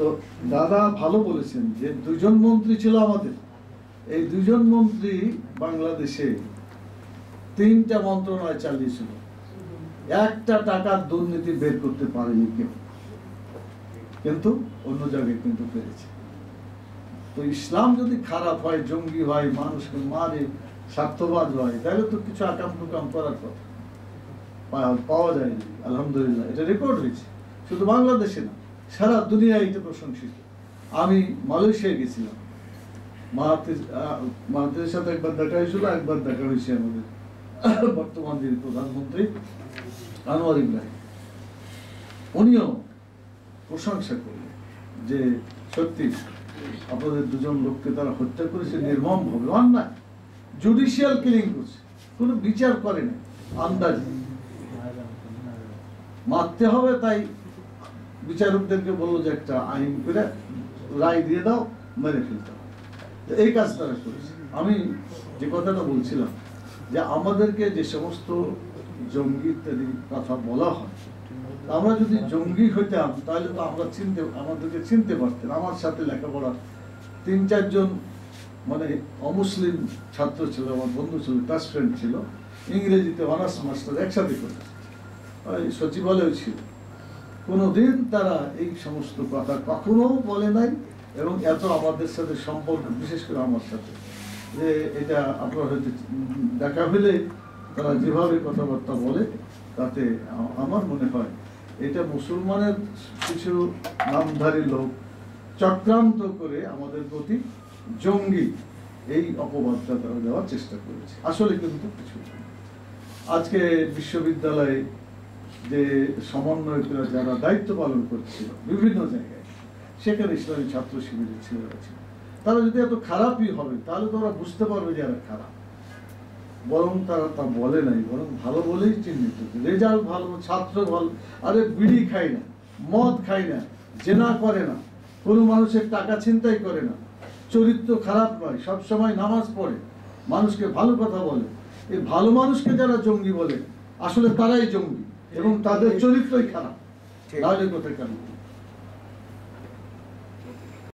তো দাদা ভালো বলেছেন যে দুজন মন্ত্রী ছিল আমাদের, এই দুজন মন্ত্রী বাংলাদেশে 3টা মন্ত্রণালয় চালিয়েছিল, একটা টাকার দুর্নীতি বের করতে পারেনি কেউ, কিন্তু অন্য জায়গায় কিন্তু পেরেছে। তো ইসলাম যদি খারাপ হয়, জঙ্গি হয়, মানুষকে মারে, স্বার্থবাদ হয়, তাহলে তো কিছু আকাম কুকাম করার কথা পাওয়া যায়নি। আলহামদুলিল্লাহ এটা রেকর্ড হয়েছে, শুধু বাংলাদেশে না, সারা দুনিয়ায় এটা প্রশংসিত। আমি মালয়েশিয়া গেছিলাম, মাহাতির সাথে একবার দেখা হয়েছিল, একবার দেখা হয়েছে আমাদের বর্তমান যিনি প্রধানমন্ত্রী আনোয়ার ইব্রাহিম, উনিও প্রশংসা করলেন যে সত্যি আপনাদের দুজন লোককে তারা হত্যা করেছে নির্মম ভাবে, অন্যায় জুডিশিয়াল কিলিং করছে, কোনো বিচার করে না, আন্দাজে মারতে হবে, তাই বিচারকদেরকে বললো যে একটা আইন করে রায় দিয়ে দাও, মেরে ফেলতে হবে। এই কাজ তারা করেছে। আমি যে কথাটা বলছিলাম যে আমাদেরকে যে সমস্ত জঙ্গি ইত্যাদি কথা বলা হয়, আমরা যদি জঙ্গি হইতাম তাহলে তো আমরা আমাদেরকে চিনতে পারতেন। আমার সাথে লেখাপড়া 3-4 জন মানে অমুসলিম ছাত্র ছিল, আমার বন্ধু ছিল, ক্লাস ফ্রেন্ড ছিল, ইংরেজিতে অনার্স মাস্টার একসাথে করেছে, সচিবালয় ছিল। কোনোদিন তারা এই সমস্ত কথা কখনো বলে নাই, এবং এত আমাদের সাথে সম্পর্ক, বিশেষ করে আমার সাথে, যে এটা আপনার হয়তো দেখা হলে তারা যেভাবে কথাবার্তা বলে, তাতে আমার মনে হয় এটা মুসলমানের কিছু নামধারী লোক চক্রান্ত করে আমাদের প্রতি জঙ্গি এই অপবাদটা তারা দেওয়ার চেষ্টা করেছে। আসলে কিন্তু কিছু আজকে বিশ্ববিদ্যালয়ে যে সমন্বয়করা যারা দায়িত্ব পালন করছিল বিভিন্ন জায়গায়, সেখানে ইসলামী ছাত্র শিবিরের ছেলেরা ছিল, তারা যদি এত খারাপই হবে তাহলে তো ওরা বুঝতে পারবে যে এরা খারাপ, বরং তারা তা বলে নাই, বরং ভালো বলেই চিহ্নিত, রেজাল্ট ভালো, ছাত্র ভালো, আরে বিড়ি খাই না, মদ খাই না, জেনা করে না, কোনো মানুষের টাকা ছিনতাই করে না, চরিত্র খারাপ নয়, সবসময় নামাজ পড়ে, মানুষকে ভালো কথা বলে, এই ভালো মানুষকে যারা জঙ্গি বলে আসলে তারাই জঙ্গি, এবং তাদের চরিত্রই খারাপ, তাহলে কোথায় কেন?